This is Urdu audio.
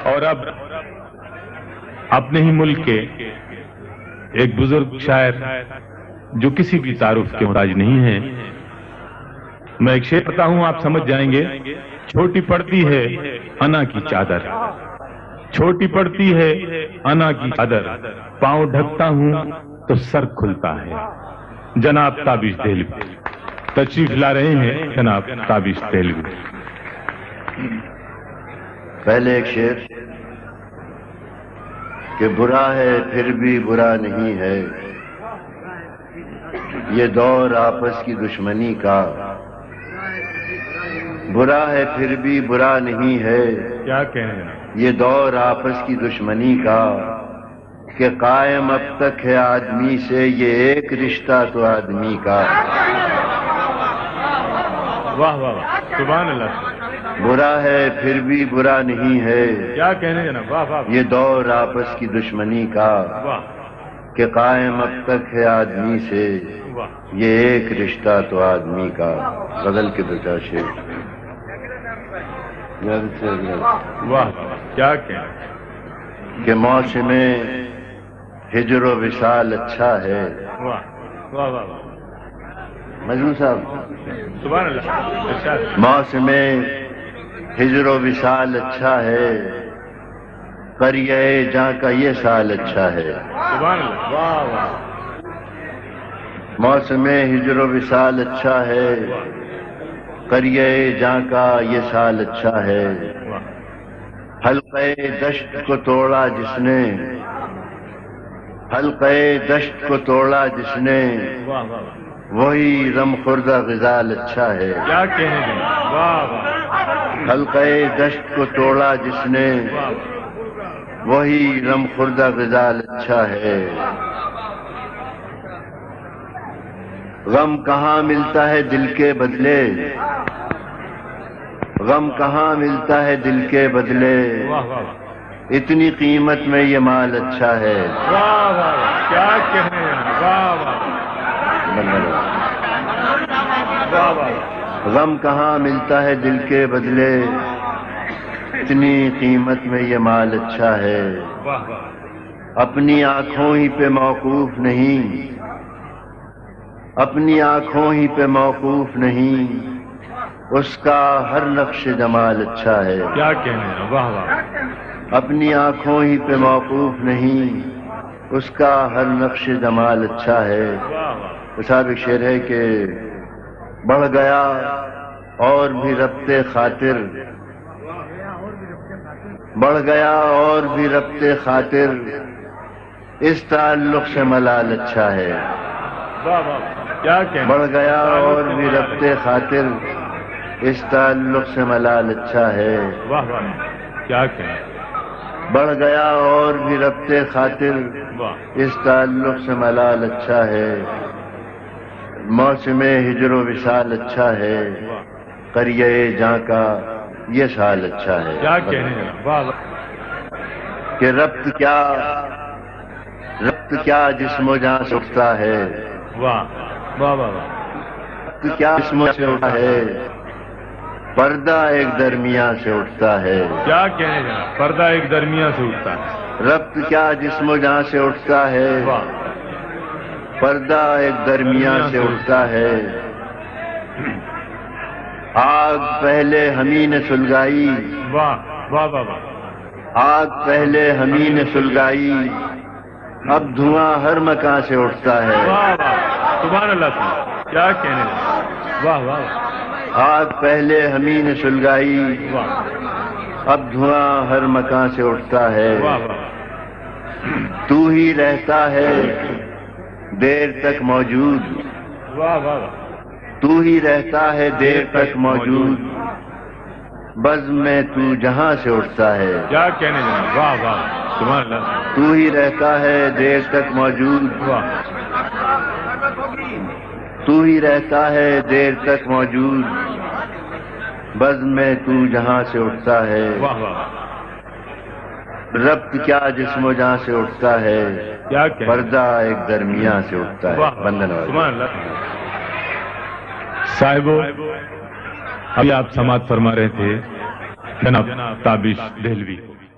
اور اب اپنے ہی ملک کے ایک بزرگ شاعر جو کسی بھی تعارف کے محتاج نہیں ہے، میں ایک شعر پڑھتا ہوں، آپ سمجھ جائیں گے۔ چھوٹی پڑتی ہے انا کی چادر، چھوٹی پڑتی ہے انا کی چادر، پاؤں ڈھکتا ہوں تو سر کھلتا ہے۔ جناب تابش دہلوی تشریف لا رہے ہیں، جناب تابش دہلوی۔ پہلے ایک شعر کہ برا ہے پھر بھی برا نہیں ہے، یہ دور آپس کی دشمنی کا۔ برا ہے پھر بھی برا نہیں ہے، کیا کہیں یہ دور آپس کی دشمنی کا، کہ قائم اب تک ہے آدمی سے یہ ایک رشتہ تو آدمی کا۔ واہ واہ سبحان اللہ، برا ہے پھر بھی برا نہیں ہے، کیا کہنے جناب، واہ واہ یہ دور آپس کی دشمنی کا، واہ کہ قائم اب تک ہے آدمی سے واہ یہ ایک رشتہ تو آدمی کا۔ غزل کے دو چار شعر۔ واہ کیا کہیں، کہ موسم ہجر و وصال اچھا ہے۔ واہ واہ واہ مجنون صاحب، سبحان اللہ، ارشاد۔ موسم ہجر و وصال اچھا ہے، قریہ جہاں کا یہ سال اچھا ہے۔ سبحان اللہ، واہ واہ موسم ہجر و وصال اچھا ہے، قریہ جہاں کا یہ سال اچھا ہے۔ واہ حلقے دشت کو توڑا جس نے، حلقے دشت کو توڑا جس نے، واہ واہ وہی رم خوردہ غزال اچھا ہے۔ کیا کہنے جناب، واہ واہ حلقے دشت کو توڑا جس نے، وہی رم خوردہ غزال اچھا ہے۔ غم کہاں ملتا ہے دل کے بدلے، غم کہاں ملتا ہے دل کے بدلے، واہ واہ اتنی قیمت میں یہ مال اچھا ہے۔ واہ واہ کیا کہنے جناب، واہ واہ واہ واہ غم کہاں ملتا ہے دل کے بدلے، اتنی قیمت میں یہ مال اچھا ہے۔ واہ واہ اپنی آنکھوں ہی پہ موقوف نہیں، اپنی آنکھوں ہی پہ موقوف نہیں، اس کا ہر نقش جمال اچھا ہے۔ کیا کہنے جناب، واہ واہ اپنی آنکھوں ہی پہ موقوف نہیں، اس کا ہر نقش جمال اچھا ہے۔ واہ واہ صاحب ایک شعر ہے کہ بڑھ گیا اور بھی ربط خاطر، بڑھ گیا اور بھی ربط خاطر، اس تعلق سے ملال اچھا ہے۔ واہ واہ کیا کہنے، بڑھ گیا اور بھی ربط خاطر، اس تعلق سے ملال اچھا ہے۔ واہ واہ کیا کہنے، بڑھ گیا اور بھی ربط خاطر، واہ اس تعلق سے ملال اچھا ہے۔ موسم ہجر و وصال اچھا ہے، واہ قریہ جہاں کا یہ سال اچھا ہے۔ کیا کہنے جناب، واہ واہ کہ ربط کیا جسم و جہاں سے اٹھتا ہے، واہ واہ واہ ربط کیا جسم سے اٹھتا ہے، پردہ ایک درمیان سے اٹھتا ہے۔ کیا کہنے جناب، پردہ ایک درمیان سے اٹھتا ہے۔ ربط کیا جسم و جہاں سے اٹھتا ہے، واہ پردہ ایک درمیان سے اٹھتا ہے۔ آگ پہلے ہمیں نے سلگائی، واہ واہ واہ واہ آگ پہلے ہمیں نے سلگائی، اب دھواں ہر مکان سے اٹھتا ہے۔ واہ واہ سبحان اللہ تعالی، کیا کہنے جناب، واہ واہ آگ پہلے ہمیں نے سلگائی، واہ اب دھواں ہر مکان سے اٹھتا ہے۔ واہ واہ تو ہی رہتا ہے دیر تک موجود، واہ واہ واہ تو ہی رہتا ہے دیر تک موجود، بزم میں تو جہاں سے اٹھتا ہے۔ کیا کہنے جناب، واہ واہ سبحان اللہ، تو ہی رہتا ہے دیر تک موجود، واہ تو ہی رہتا ہے دیر تک موجود، بزم میں تو جہاں سے اٹھتا ہے۔ واہ واہ ربط کیا جسم و جہاں سے اٹھتا ہے، کیا کہنے، پردہ ایک درمیان سے اٹھتا ہے۔ واہ بندن والا سبحان اللہ۔ صاحبو ابھی آپ سماعت فرما رہے تھے جناب تابش دہلوی۔